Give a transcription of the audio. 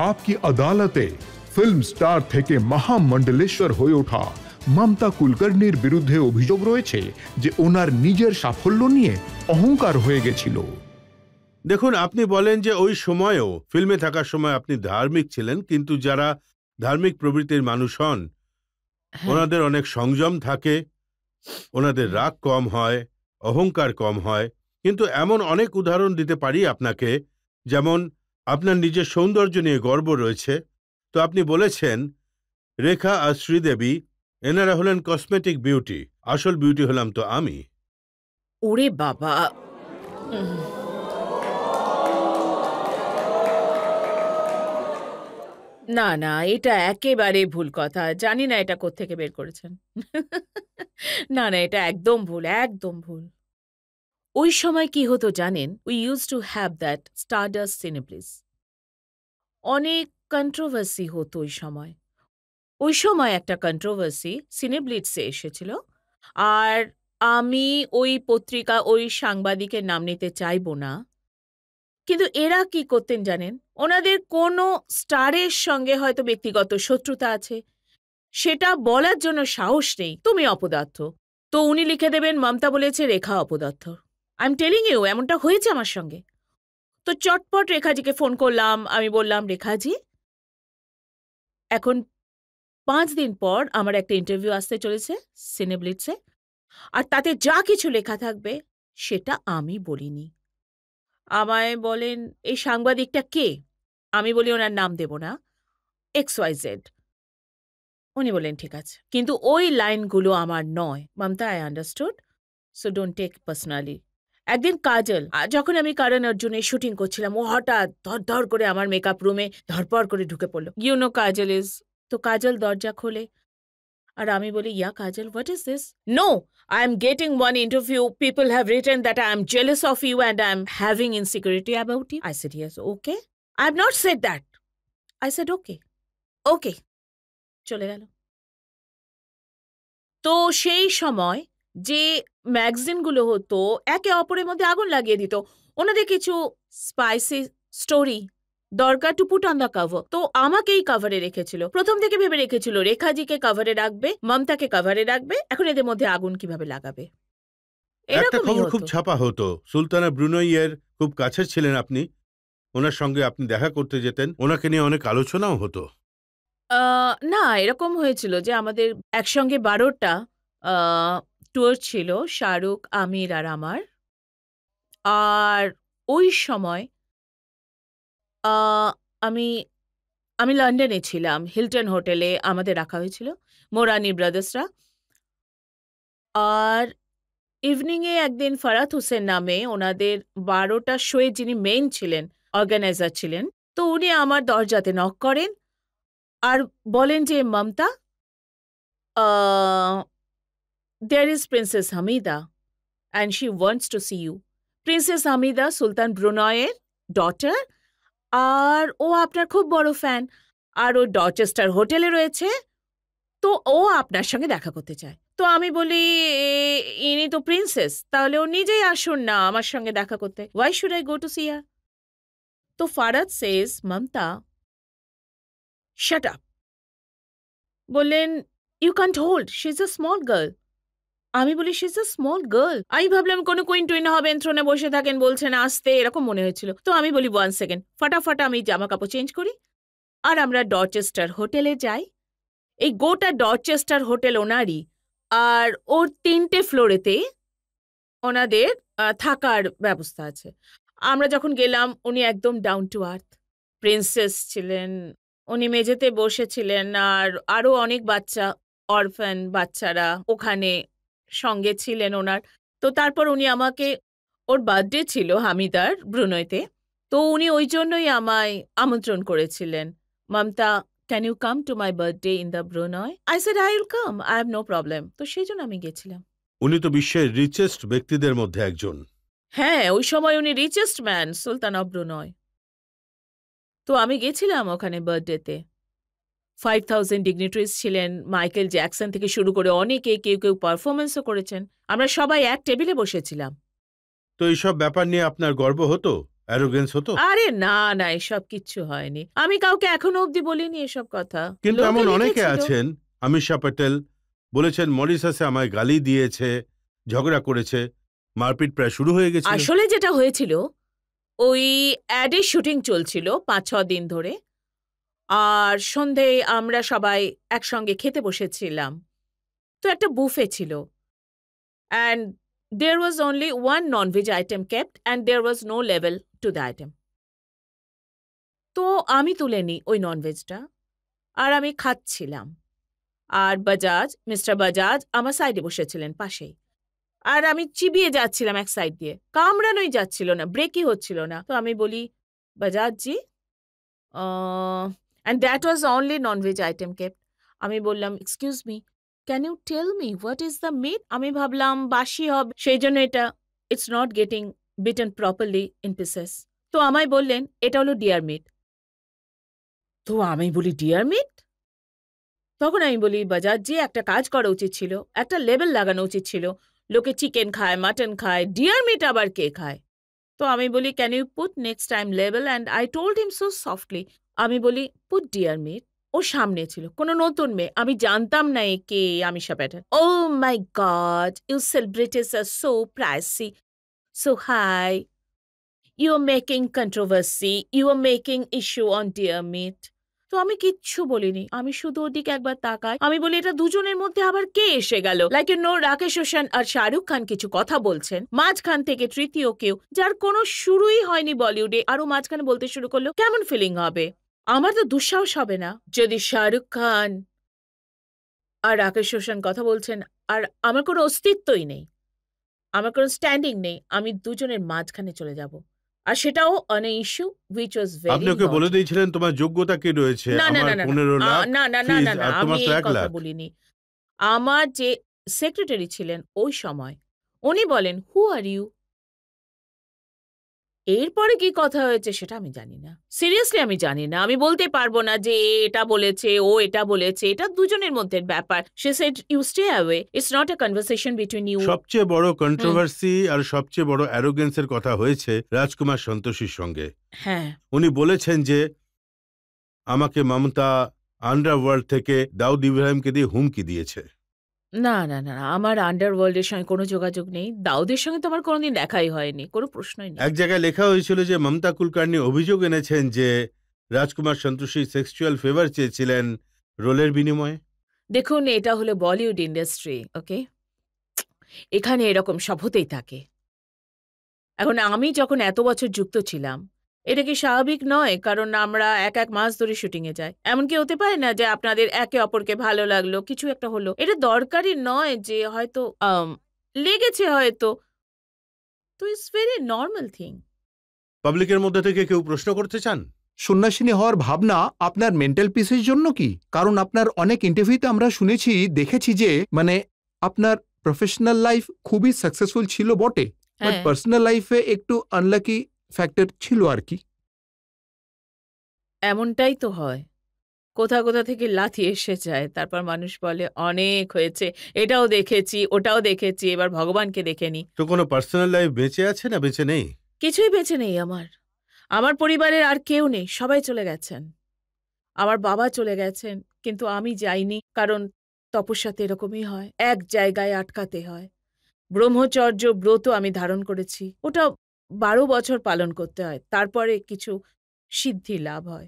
आपकी আদালতে film star থেকে মহামণ্ডলেশ্বর হয়ে ওঠা মমতা কুলকার্নির বিরুদ্ধে অভিযোগ রয়েছে যে ওনার নিজের সাফল্য নিয়ে অহংকার হয়ে গেছিল। দেখুন, আপনি বলেন যে ওই সময়েও ফিল্মে থাকার সময় আপনি ধার্মিক ছিলেন, কিন্তু যারা ধার্মিক প্রবৃত্তির মানুষ হন ওনাদের অনেক সংযম থাকে, ওনাদের রাগ কম হয়, অহংকার কম হয়। কিন্তু এমন অনেক উদাহরণ দিতে পারি আপনাকে, যেমন আপনার নিজের সৌন্দর্য নিয়ে গর্ব রয়েছে। তো আপনি বলেছেন রেখা আর শ্রীদেবী এনারা হলেন কসমেটিক বিউটি, আসল বিউটি হলাম তো আমি। ওরে বাবা, না না, এটা একেবারে ভুল কথা। জানি না এটা কোত্থেকে বের করেছেন। না না, এটা একদম ভুল, একদম ভুল। ওই সময় কি হতো জানেন? We use to have that Stardust cineplex. অনেক কন্ট্রোভার্সি হতো ওই সময়। ওই সময় একটা কন্ট্রোভার্সি সিনেব্লিটসে এসেছিল। আর আমি ওই পত্রিকা, ওই সাংবাদিকের নাম নিতে চাইব না, কিন্তু এরা কি করতেন জানেন? ওনাদের কোনো স্টারের সঙ্গে হয়তো ব্যক্তিগত শত্রুতা আছে, সেটা বলার জন্য সাহস নেই, তুমি অপদার্থ। তো উনি লিখে দেবেন মমতা বলেছে রেখা অপদার্থ। আই এম টেলিং ইউ, এমনটা হয়েছে আমার সঙ্গে। তো চটপট রেখাজিকে ফোন করলাম, আমি বললাম রেখাজি, এখন 5 দিন পর আমার একটা ইন্টারভিউ আসতে চলেছে সিনেব্লিটসে, আর তাতে যা কিছু লেখা থাকবে সেটা আমি বলিনি। আমায় বলেন এই সাংবাদিকটা কে? আমি বলি ওনার নাম দেব না, XYZ। উনি বলেন ঠিক আছে, কিন্তু ওই লাইনগুলো আমার নয়। Mamata, I understood, so don't take personally. একদিন কাজল, যখন আমি করণ অর্জুনের শুটিং করছিলাম, ও হঠাৎ ধর করে আমার মেকআপ রুমে ধরপড় করে ঢুকে পড়লো। ইউ নো কাজল ইজ, তো কাজল দরজা খোলে আর আমি বলি, yeah Kajal, what is this? No, I am getting one interview. People have written that I am jealous of you and I am having insecurity about you. I said, yes, okay. I have not said that. I said, okay. Okay. চলে গেল। তো সেই সময় যে ম্যাগাজিনগুলো হতো একে অপরের মধ্যে আগুন লাগিয়ে দিত। ওনাদের কিছু স্পাইসি স্টোরি দরকার to put on the cover, তো আমাকেই কভারে রেখেছিল। প্রথম থেকে ভেবে রেখেছিল রেখাজিকে কভারে রাখবে, মমতাকে কভারে রাখবে, এখন এদের মধ্যে আগুন কিভাবে লাগাবে। একটা খবর খুব ছাপা হতো, সুলতানা ব্রুনাইয়ের খুব কাছের ছিলেন আপনি, ওনার সঙ্গে আপনি দেখা করতে যেতেন, ওনাকে নিয়ে অনেক আলোচনাও হতো। না, এরকম হয়েছিল যে আমাদের একসঙ্গে 12টা ট্যুর ছিল, শাহরুখ, আমির আর আমার। আর ওই সময় আমি আমি লন্ডনে ছিলাম, হিলটন হোটেলে আমাদের রাখা হয়েছিল, মোরানি ব্রাদার্সরা। আর ইভিনিংয়ে একদিন ফারাত হোসেন নামে ওনাদের 12টা শোয়ে যিনি মেইন ছিলেন, অর্গানাইজার ছিলেন, তো উনি আমার দরজাতে নক করেন আর বলেন যে Mamata, there is Princess Hamida and she wants to see you. Princess Hamida সুলতান ব্রুনয়ের ডটার, আর ও আপনার খুব বড় ফ্যান, আর ও ডচেস্টার হোটেলে রয়েছে, তো ও আপনার সঙ্গে দেখা করতে চায়। তো আমি বলি, ইনি তো প্রিন্সেস, তাহলে ও নিজেই আসুন না আমার সঙ্গে দেখা করতে, why should I go to see her? তো Farad says, Mamata shut up, বললেন you can't hold, she is a small girl. আমি বলি she is a small girl. আমি ভাবলাম কোনো কুইন টুইন হবেন, থ্রোনে বসে থাকেন, বলছেন আসতে, এরকম মনে হয়েছিল। তো আমি বলি 1 সেকেন্ড, ফাটাফাটা আমি জামা কাপড় চেঞ্জ করি আর আমরা ডচেস্টার হোটেলে যাই। এই গোটা ডচেস্টার হোটেল ওনারই, আর ওর 3টে ফ্লোরেতে ওনাদের থাকার ব্যবস্থা আছে। আমরা যখন গেলাম, উনি একদম ডাউন টু আর্থ প্রিন্সেস ছিলেন, উনি মেঝেতে বসেছিলেন, আর আরও অনেক বাচ্চা, অরফ্যান বাচ্চারা ওখানে সঙ্গে ছিলেন ওনার। তো তারপর উনি আমাকে, ওর বার্থডে ছিল হামিদার ব্রুনইতে, তো উনি ওই জন্যই আমায় আমন্ত্রণ করেছিলেন, Mamata can you come to my birthday in the Brunei? I said I will come, I have no problem. তো সেই জন্য আমি গেছিলাম। উনি তো বিশ্বের রিচেস্ট ব্যক্তিদের মধ্যে একজন। হ্যাঁ, ওই সময় উনি রিচেস্ট ম্যান, সুলতান অফ ব্রুনয়। তো আমি গেছিলাম ওখানে বার্থডেতে। 5000 ডিগনিটারিজ ছিলেন, মাইকেল জ্যাকসন থেকে শুরু করে অনেকে, কেউ কেউ পারফরমেন্সও করেছেন। আমরা সবাই এক টেবিলে বসেছিলাম। তো এইসব ব্যাপার নিয়ে আপনার গর্ব হতো? অ্যারোগেন্স হতো? আরে না না, এসব কিচ্ছু হয়নি। আমি কাউকে এখনো অবধি বলিনি এসব কথা। কিন্তু লোকে এমন অনেকে লিখেছিল। আছেন, অমিশা প্যাটেল বলেছেন মরিশাসে আমায় গালি দিয়েছে, ঝগড়া করেছে, মারপিট প্রায় শুরু হয়ে গেছিল। আসলে যেটা হয়েছিল, ওই অ্যাডের শুটিং চলছিল 5-6 দিন ধরে, আর সন্ধেয় আমরা সবাই একসঙ্গে খেতে বসেছিলাম। তো একটা বুফে ছিল, and there was only one non-veg item kept and there was no level to the item. তো আমি তুলে নিই ওই ননভেজটা, আর আমি খাচ্ছিলাম। আর বাজাজ, মিস্টার বাজাজ আমার সাইডে বসেছিলেন পাশেই। আর আমি চিবিয়ে যাচ্ছিলাম এক সাইড দিয়ে, কামড়ানোই যাচ্ছিল না, ব্রেকই হচ্ছিল না। তো আমি বলি, Bajaj ji, and that was only non veg item kept. আমি বললাম, excuse me, can you tell me what is the meat? আমি ভাবলাম বাসি হবে, সেই জন্য এটা it's not getting beaten properly in pieces. তো আমায় বললেন এটা হলো ডিয়ার মিট। তো আমি বলি ডিয়ার মিট? তখন আমি বলি, বাজাজ জি একটা কাজ করা উচিত ছিল, একটা লেবেল লাগানো উচিত ছিল। লোকে চিকেন খায়, মাটন খায়, ডিয়ার মিট আবার কে খায়? তো আমি বলি, can you put next time label? And I told him so softly, আমি বলি পুট ডিয়ার মিট। ও সামনে ছিল, কোনো নতুন মেয়ে, আমি জানতাম না এ কে, Amisha Patel. Oh my god, you celebrities are so pricey, so high, you are making controversy, you are making issue on deer meat. তো আমি কিচ্ছু বলিনি, আমি শুধু ওদিকে একবার তাকাই। আমি বলি, এটা দুজনের মধ্যে আবার কে এসে গেল? Like you know, Rakesh Roshan আর শাহরুখ খান কিছু কথা বলছেন, মাঝখান থেকে তৃতীয় কেউ, যার কোনো শুরুই হয়নি বলিউডে, আরো মাঝখানে বলতে শুরু করলো, কেমন ফিলিং হবে? আমার তো দুঃসাহস হবে না যদি শাহরুখ খান আর রাকেশ রোশন কথা বলছেন, আর আমার কোনো অস্তিত্বই নেই, আমার কোনো স্ট্যান্ডিং নেই, আমি দুজনের মাঝখানে চলে যাব, আর সেটাও on a issue which was আপনি ভেরি ওকে বলে লজিক। দিয়েছিলেন তোমার যোগ্যতা কি রয়েছে? না না আমার না না 15 লাখ না না না ফিজ না না, আর আমি তোমার তো এই 1 কথা লাখ। বলিনি। আমার যে সেক্রেটারি ছিলেন ওই সময়, উনি বলেন, হু আর ইউ? এরপরে কি কথা হয়েছে সেটা আমি জানি না, সিরিয়াসলি আমি জানি না। আমি বলতে পারবো না যে এ এটা বলেছে, ও এটা বলেছে, এটা দুজনের মধ্যে ব্যাপার। সে said you stay away, it's not a conversation between you. সবচেয়ে বড় কন্ট্রোভার্সি আর সবচেয়ে বড় অ্যারোগেন্সের কথা হয়েছে রাজকুমার সন্তোষীর সঙ্গে। হ্যাঁ, উনি বলেছেন যে আমাকে মমতা আন্ডারওয়ার্ল্ড থেকে দাউদ ইব্রাহিমকে দিয়ে হুমকি দিয়েছে। না না না না, আমার আন্ডারওয়ার্ল্ডের সঙ্গে কোনো যোগাযোগ নেই। দাউদের সঙ্গে তো আমার কোনোদিন দেখাই হয়নি, কোনো প্রশ্নই নেই। এক জায়গায় লেখা হয়েছিল যে মমতা কুলকার্নি অভিযোগ এনেছেন যে রাজকুমার সন্তোষী সেক্সুয়াল ফেভার চেয়েছিলেন রোলের বিনিময়ে। দেখুন, এটা হলো বলিউড ইন্ডাস্ট্রি, ওকে? এখানে এরকম সব হতেই থাকে। এখন আমি যখন এত বছর যুক্ত ছিলাম, এটা কি স্বাভাবিক নয়? কারণ আমরা এক এক মাস ধরে শুটিংয়ে যাই। এমনকি হতে পারে না যে আপনাদের একে অপরকে ভালো লাগলো, কিছু একটা হলো, এটা দরকারি নয় যে হয়তো লেগেছে হয়তো। তো ইটস ভেরি নর্মাল থিং। পাবলিকের মধ্যে থেকে কেউ প্রশ্ন করতে চান? সন্ন্যাসিনী হওয়ার ভাবনা আপনার মেন্টাল পিসের জন্য কি? কারণ আপনার অনেক ইন্টারভিউতে আমরা শুনেছি, দেখেছি যে মানে আপনার প্রফেশনাল লাইফ খুবই সাকসেসফুল ছিল বটে, বাট হ্যাঁ, পার্সোনাল লাইফে একটু আনলাকি ফ্যাক্টর ছিল আর কি। এমনটাই তো হয়। কোথা কোথা থেকে লাথি এসে যায়, তারপর মানুষ বলে অনেক হয়েছে, এটাও দেখেছি, ওটাও দেখেছি, এবার ভগবানকে দেখে নি। তো কোনো পার্সোনাল লাইফ বেঁচে আছে না বেঁচে নেই? কিছুই বেঁচে নেই আমার। আমার পরিবারের আর কেউ নেই, সবাই চলে গেছেন। আমার বাবা চলে গেছেন, কিন্তু আমি যাইনি, কারণ তপস্যাতে এরকমই হয়, এক জায়গায় আটকাতে হয়। ব্রহ্মচর্য ব্রত আমি ধারণ করেছি, ওটা 12 বছর পালন করতে হয়, তারপরে কিছু সিদ্ধি লাভ হয়।